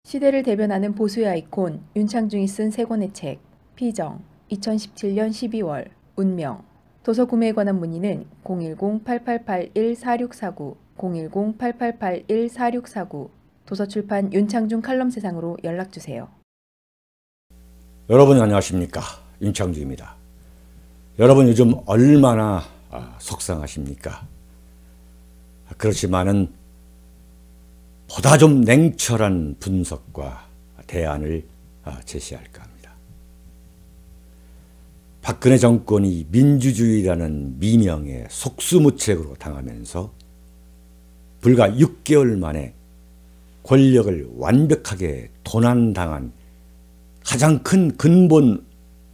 시대를 대변하는 보수의 아이콘 윤창중이 쓴 세 권의 책 피정 2017년 12월 운명 도서 구매에 관한 문의는 010-8881-4649 010-8881-4649 도서출판 윤창중 칼럼세상으로 연락주세요. 여러분 안녕하십니까? 윤창중입니다. 여러분 요즘 얼마나 속상하십니까? 그렇지만은 보다 좀 냉철한 분석과 대안을 제시할까 합니다. 박근혜 정권이 민주주의라는 미명에 속수무책으로 당하면서 불과 6개월 만에 권력을 완벽하게 도난당한 가장 큰 근본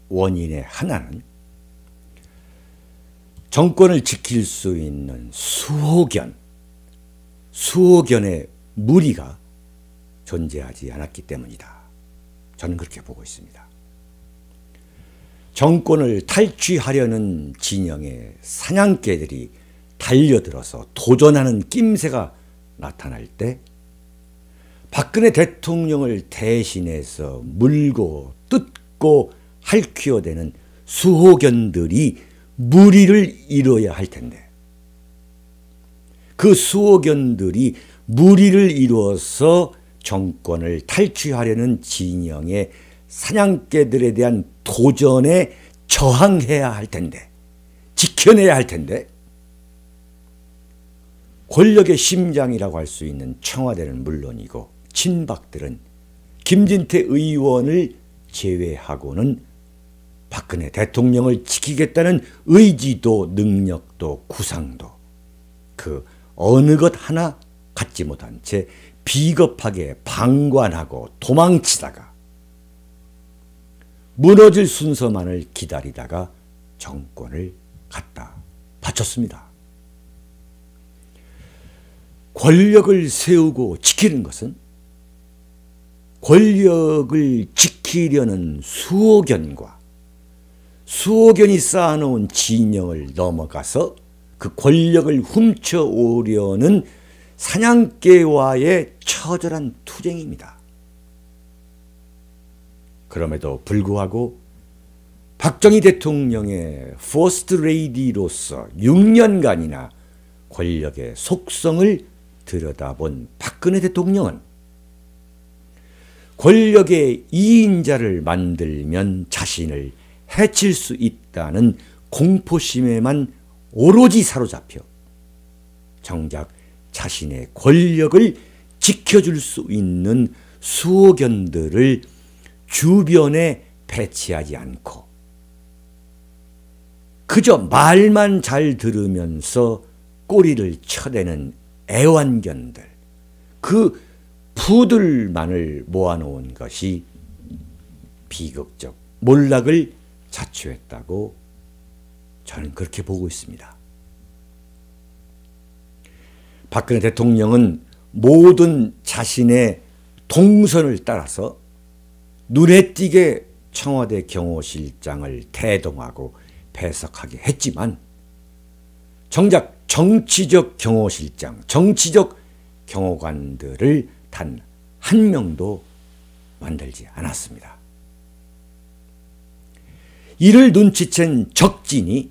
원인의 하나는 정권을 지킬 수 있는 수호견의 무리가 존재하지 않았기 때문이다. 저는 그렇게 보고 있습니다. 정권을 탈취하려는 진영의 사냥개들이 달려들어서 도전하는 낌새가 나타날 때 박근혜 대통령을 대신해서 물고 뜯고 핥히어대는 수호견들이 무리를 이뤄야 할 텐데 그 수호견들이 무리를 이루어서 정권을 탈취하려는 진영의 사냥개들에 대한 도전에 저항해야 할 텐데, 지켜내야 할 텐데, 권력의 심장이라고 할 수 있는 청와대는 물론이고 친박들은 김진태 의원을 제외하고는 박근혜 대통령을 지키겠다는 의지도 능력도 구상도 그 어느 것 하나 갖지 못한 채 비겁하게 방관하고 도망치다가 무너질 순서만을 기다리다가 정권을 갖다 바쳤습니다. 권력을 세우고 지키는 것은 권력을 지키려는 수호견이 쌓아놓은 진영을 넘어가서 그 권력을 훔쳐오려는 사냥개와의 처절한 투쟁입니다. 그럼에도 불구하고 박정희 대통령의 퍼스트 레이디로서 6년간이나 권력의 속성을 들여다본 박근혜 대통령은 권력의 2인자를 만들면 자신을 해칠 수 있다는 공포심에만 오로지 사로잡혀 정작 자신의 권력을 지켜줄 수 있는 수호견들을 주변에 배치하지 않고 그저 말만 잘 들으면서 꼬리를 쳐대는 애완견들, 그 푸들만을 모아놓은 것이 비극적 몰락을 자초했다고 저는 그렇게 보고 있습니다. 박근혜 대통령은 모든 자신의 동선을 따라서 눈에 띄게 청와대 경호실장을 태동하고 배석하게 했지만 정작 정치적 경호실장, 정치적 경호관들을 단 한 명도 만들지 않았습니다. 이를 눈치챈 적진이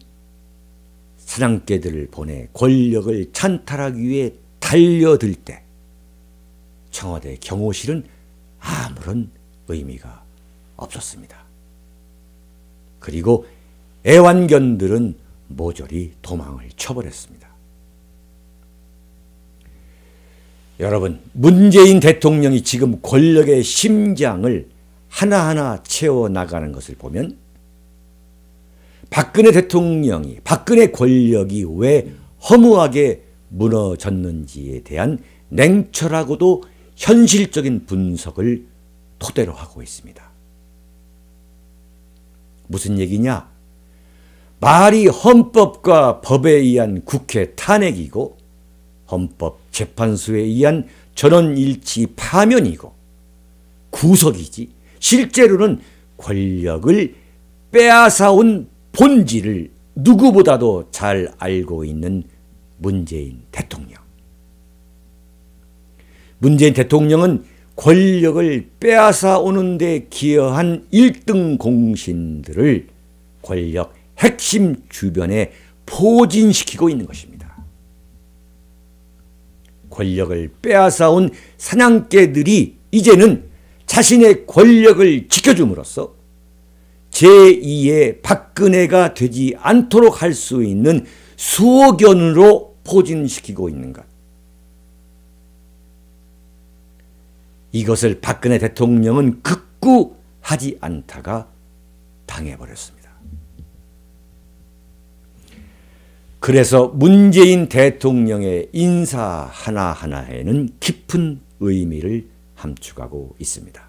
사냥개들을 보내 권력을 찬탈하기 위해 달려들 때 청와대 경호실은 아무런 의미가 없었습니다. 그리고 애완견들은 모조리 도망을 쳐버렸습니다. 여러분, 문재인 대통령이 지금 권력의 심장을 하나하나 채워나가는 것을 보면 박근혜 대통령이, 박근혜 권력이 왜 허무하게 무너졌는지에 대한 냉철하고도 현실적인 분석을 토대로 하고 있습니다. 무슨 얘기냐? 말이 헌법과 법에 의한 국회 탄핵이고 헌법재판소에 의한 전원일치 파면이고 구속이지 실제로는 권력을 빼앗아온 본질을 누구보다도 잘 알고 있는 문재인 대통령. 문재인 대통령은 권력을 빼앗아 오는 데 기여한 1등 공신들을 권력 핵심 주변에 포진시키고 있는 것입니다. 권력을 빼앗아 온 사냥개들이 이제는 자신의 권력을 지켜줌으로써 제2의 박근혜가 되지 않도록 할 수 있는 수호견으로 포진시키고 있는 것. 이것을 박근혜 대통령은 극구 하지 않다가 당해버렸습니다. 그래서 문재인 대통령의 인사 하나하나에는 깊은 의미를 함축하고 있습니다.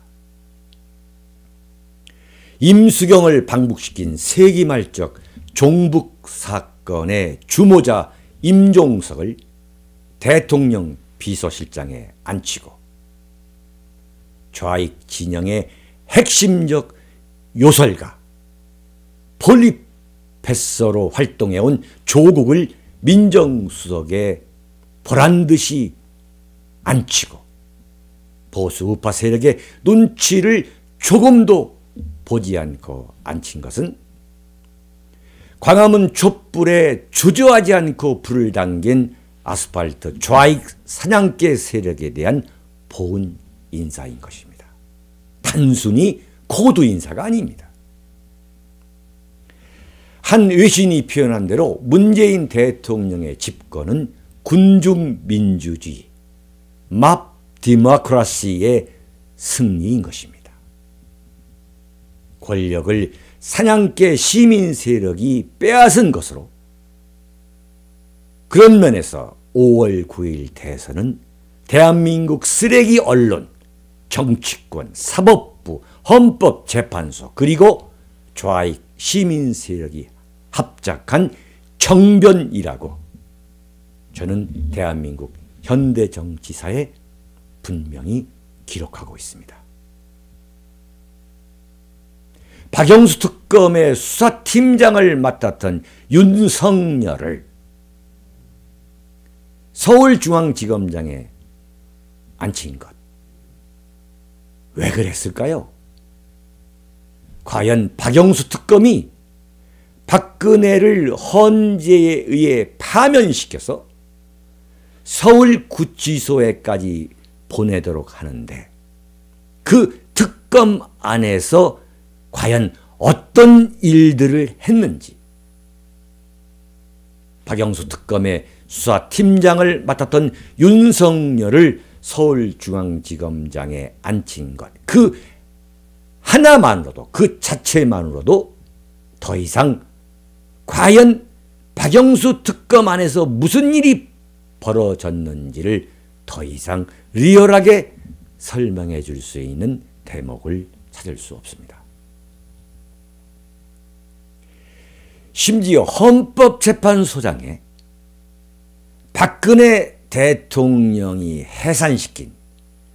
임수경을 방북시킨 세기말적 종북 사건의 주모자 임종석을 대통령 비서실장에 앉히고 좌익 진영의 핵심적 요설가 폴리페서로 활동해온 조국을 민정수석에 보란듯이 앉히고 보수 우파 세력의 눈치를 조금도 보지 않고 앉힌 것은 광화문 촛불에 주저하지 않고 불을 당긴 아스팔트 좌익 사냥개 세력에 대한 보훈 인사인 것입니다. 단순히 코드 인사가 아닙니다. 한 외신이 표현한 대로 문재인 대통령의 집권은 군중민주주의, 맙 디모크라시의 승리인 것입니다. 권력을 사냥개 시민 세력이 빼앗은 것으로 그런 면에서 5월 9일 대선은 대한민국 쓰레기 언론, 정치권, 사법부, 헌법재판소 그리고 좌익 시민 세력이 합작한 정변이라고 저는 대한민국 현대 정치사에 분명히 기록하고 있습니다. 박영수 특검의 수사팀장을 맡았던 윤석열을 서울중앙지검장에 앉힌 것. 왜 그랬을까요? 과연 박영수 특검이 박근혜를 헌재에 의해 파면시켜서 서울구치소에까지 보내도록 하는데 그 특검 안에서 과연 어떤 일들을 했는지, 박영수 특검의 수사팀장을 맡았던 윤석열을 서울중앙지검장에 앉힌 것, 그 하나만으로도, 그 자체만으로도 더 이상 과연 박영수 특검 안에서 무슨 일이 벌어졌는지를 더 이상 리얼하게 설명해 줄 수 있는 대목을 찾을 수 없습니다. 심지어 헌법재판소장에 박근혜 대통령이 해산시킨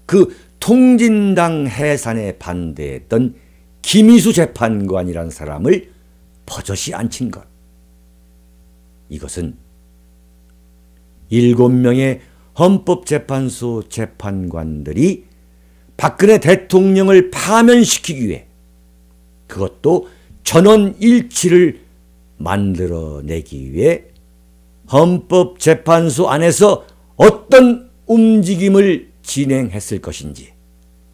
그 통진당 해산에 반대했던 김희수 재판관이라는 사람을 버젓이 앉힌 것. 이것은 7명의 헌법재판소 재판관들이 박근혜 대통령을 파면시키기 위해, 그것도 전원일치를 만들어내기 위해 헌법재판소 안에서 어떤 움직임을 진행했을 것인지,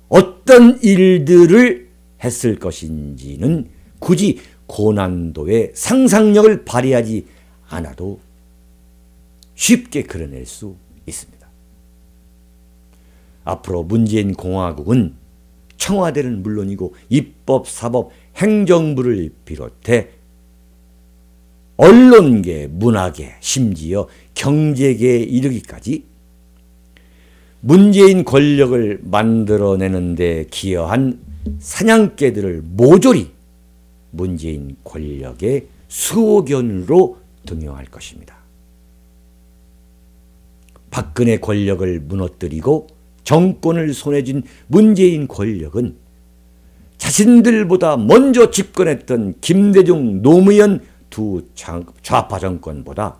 어떤 일들을 했을 것인지는 굳이 고난도의 상상력을 발휘하지 않아도 쉽게 그려낼 수 있습니다. 앞으로 문재인 공화국은 청와대는 물론이고 입법, 사법, 행정부를 비롯해 언론계, 문화계, 심지어 경제계에 이르기까지 문재인 권력을 만들어내는 데 기여한 사냥개들을 모조리 문재인 권력의 수호견으로 등용할 것입니다. 박근혜 권력을 무너뜨리고 정권을 손에 쥔 문재인 권력은 자신들보다 먼저 집권했던 김대중, 노무현 두 좌파 정권보다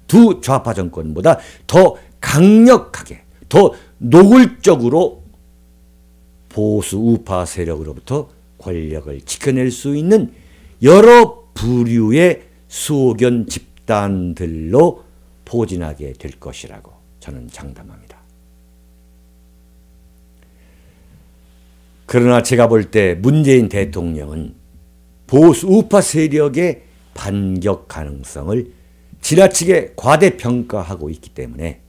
더 강력하게, 더 노골적으로 보수 우파 세력으로부터 권력을 지켜낼 수 있는 여러 부류의 수호견 집단들로 포진하게 될 것이라고 저는 장담합니다. 그러나 제가 볼 때 문재인 대통령은 보수 우파 세력의 반격 가능성을 지나치게 과대평가하고 있기 때문에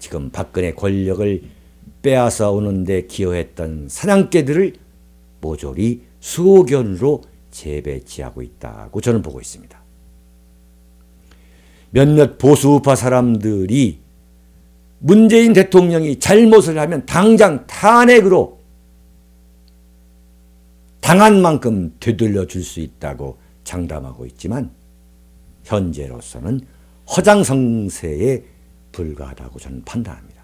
지금 박근혜 권력을 빼앗아 오는 데 기여했던 사냥개들을 모조리 수호견으로 재배치하고 있다고 저는 보고 있습니다. 몇몇 보수 우파 사람들이 문재인 대통령이 잘못을 하면 당장 탄핵으로 당한 만큼 되돌려 줄 수 있다고 장담하고 있지만 현재로서는 허장성세에 불과하다고 저는 판단합니다.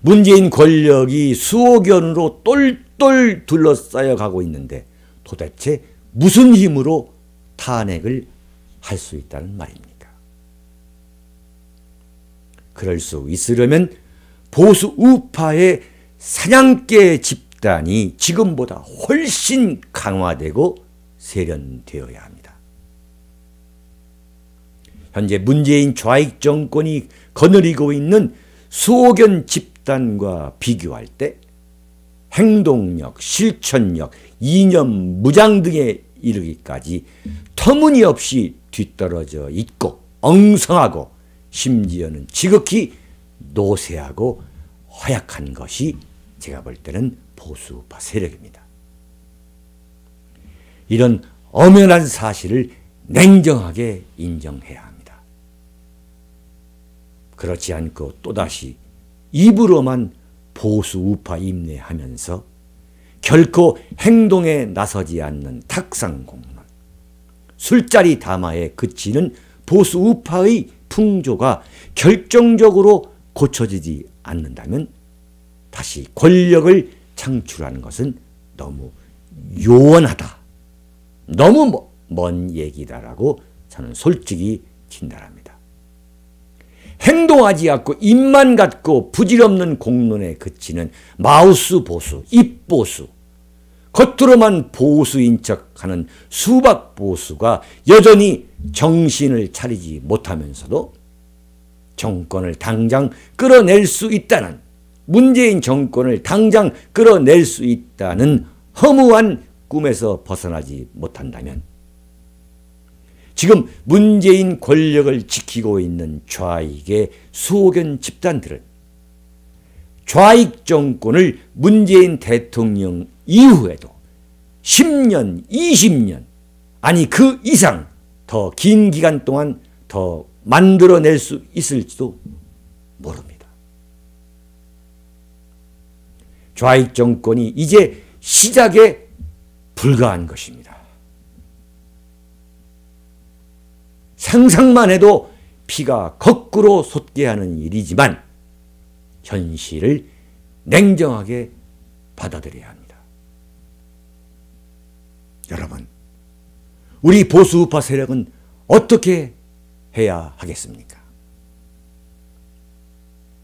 문재인 권력이 수호견으로 똘똘 둘러싸여 가고 있는데 도대체 무슨 힘으로 탄핵을 할 수 있다는 말입니까? 그럴 수 있으려면 보수 우파의 사냥개 집단이 지금보다 훨씬 강화되고 세련되어야 합니다. 현재 문재인 좌익 정권이 거느리고 있는 수호견 집단과 비교할 때 행동력, 실천력, 이념, 무장 등에 이르기까지 터무니없이 뒤떨어져 있고 엉성하고 심지어는 지극히 노쇠하고 허약한 것이 제가 볼 때는 보수우파 세력입니다. 이런 엄연한 사실을 냉정하게 인정해야 합니다. 그렇지 않고 또다시 입으로만 보수우파 임내하면서 결코 행동에 나서지 않는 탁상공론, 술자리 담화에 그치는 보수우파의 풍조가 결정적으로 고쳐지지 않는다면 다시 권력을 창출하는 것은 너무 요원하다, 너무 먼 얘기다라고 저는 솔직히 진단합니다. 행동하지 않고 입만 갖고 부질없는 공론에 그치는 마우스 보수, 입보수, 겉으로만 보수인 척하는 수박 보수가 여전히 정신을 차리지 못하면서도 정권을 당장 끌어낼 수 있다는, 문재인 정권을 당장 끌어낼 수 있다는 허무한 꿈에서 벗어나지 못한다면 지금 문재인 권력을 지키고 있는 좌익의 수호견 집단들은 좌익 정권을 문재인 대통령 이후에도 10년, 20년, 아니 그 이상 더 긴 기간 동안 더 만들어낼 수 있을지도 모릅니다. 좌익 정권이 이제 시작에 불과한 것입니다. 상상만 해도 피가 거꾸로 솟게 하는 일이지만 현실을 냉정하게 받아들여야 합니다. 여러분, 우리 보수우파 세력은 어떻게 해야 하겠습니까?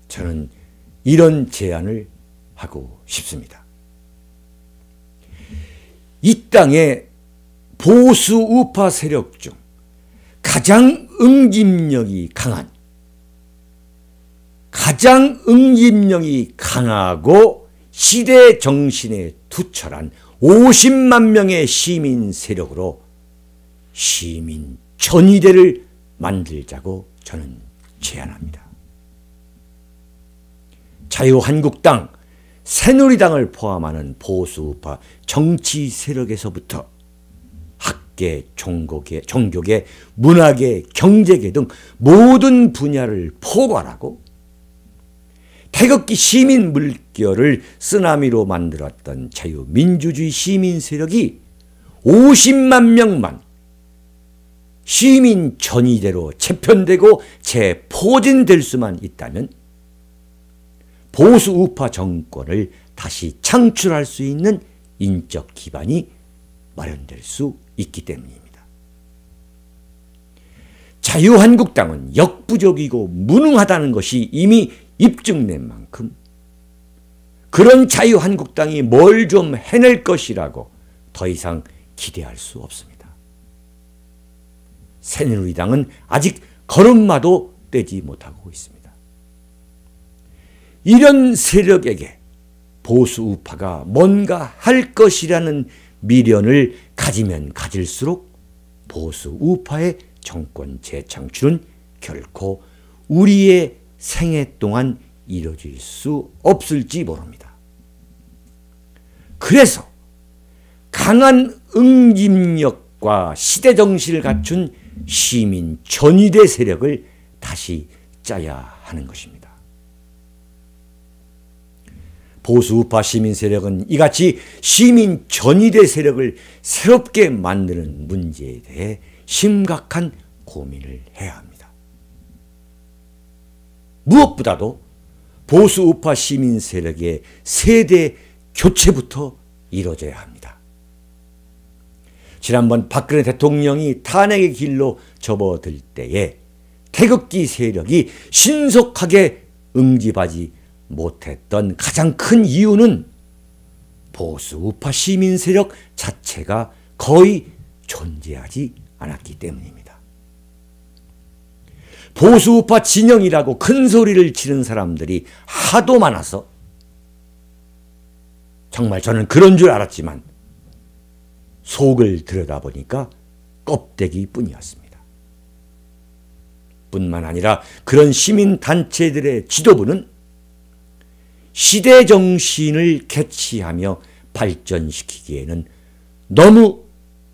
저는 이런 제안을 하고 싶습니다. 이 땅의 보수우파 세력 중 가장 응집력이 강하고 시대 정신에 투철한 50만 명의 시민 세력으로 시민 전의대를 만들자고 저는 제안합니다. 자유한국당, 새누리당을 포함하는 보수우파 정치 세력에서부터 학계, 종교계, 문화계, 경제계 등 모든 분야를 포괄하고 태극기 시민 물결을 쓰나미로 만들었던 자유민주주의 시민 세력이 50만 명만 시민 전의대로 재편되고 재포진될 수만 있다면 보수 우파 정권을 다시 창출할 수 있는 인적 기반이 마련될 수 있기 때문입니다. 자유한국당은 역부족이고 무능하다는 것이 이미 입증된 만큼 그런 자유한국당이 뭘 좀 해낼 것이라고 더 이상 기대할 수 없습니다. 새누리당은 아직 걸음마도 떼지 못하고 있습니다. 이런 세력에게 보수 우파가 뭔가 할 것이라는 미련을 가지면 가질수록 보수 우파의 정권 재창출은 결코 우리의 생애 동안 이루어질 수 없을지 모릅니다. 그래서 강한 응집력과 시대정신을 갖춘 시민 전위대 세력을 다시 짜야 하는 것입니다. 보수 우파 시민 세력은 이같이 시민 전위대 세력을 새롭게 만드는 문제에 대해 심각한 고민을 해야 합니다. 무엇보다도 보수 우파 시민 세력의 세대 교체부터 이루어져야 합니다. 지난번 박근혜 대통령이 탄핵의 길로 접어들 때에 태극기 세력이 신속하게 응집하지 못했던 가장 큰 이유는 보수 우파 시민 세력 자체가 거의 존재하지 않았기 때문입니다. 보수 우파 진영이라고 큰 소리를 치는 사람들이 하도 많아서 정말 저는 그런 줄 알았지만 속을 들여다보니까 껍데기뿐이었습니다. 뿐만 아니라 그런 시민단체들의 지도부는 시대정신을 캐치하며 발전시키기에는 너무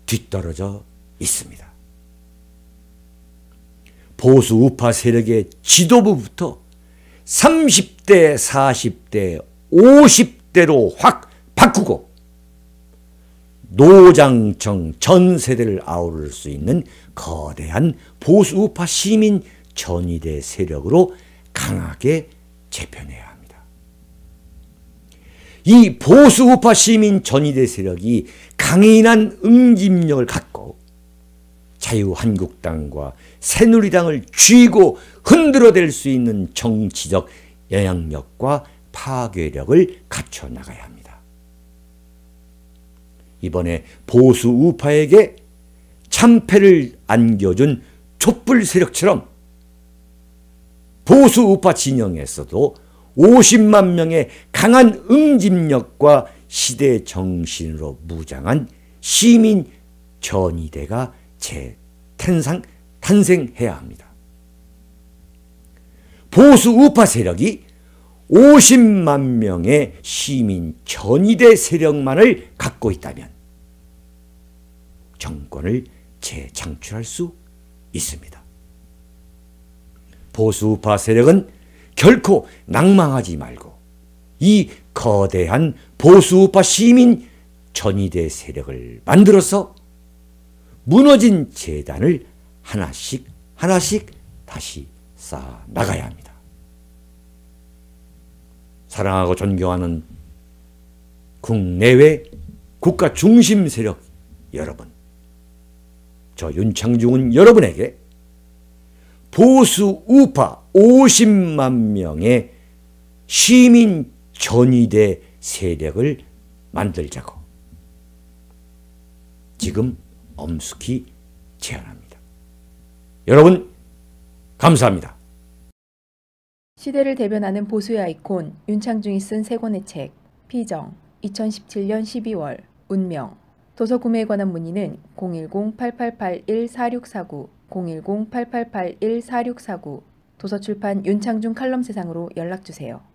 뒤떨어져 있습니다. 보수 우파 세력의 지도부부터 30대, 40대, 50대로 확 바꾸고 노장청 전 세대를 아우를 수 있는 거대한 보수 우파 시민 전위대 세력으로 강하게 재편해야 합니다. 이 보수 우파 시민 전위대 세력이 강인한 응집력을 갖고 자유한국당과 새누리당을 쥐고 흔들어댈 수 있는 정치적 영향력과 파괴력을 갖춰 나가야 합니다. 이번에 보수 우파에게 참패를 안겨준 촛불 세력처럼 보수 우파 진영에서도 50만 명의 강한 응집력과 시대 정신으로 무장한 시민 전위대가 탄생해야 합니다. 보수 우파 세력이 50만 명의 시민 전위대 세력만을 갖고 있다면 정권을 재창출할 수 있습니다. 보수 우파 세력은 결코 낭망하지 말고 이 거대한 보수 우파 시민 전위대 세력을 만들어서 무너진 재단을 하나씩 다시 쌓아 나가야 합니다. 사랑하고 존경하는 국내외 국가 중심 세력 여러분, 저 윤창중은 여러분에게 보수 우파 50만 명의 시민 전위대 세력을 만들자고 지금 엄숙히 제안합니다. 여러분 감사합니다. 시대를 대변하는 보수의 아이콘 윤창중이 쓴 세 권의 책 피정 2017년 12월 운명 도서 구매에 관한 문의는 010-8881-4649 010-8881-4649 도서출판 윤창중 칼럼세상으로 연락주세요.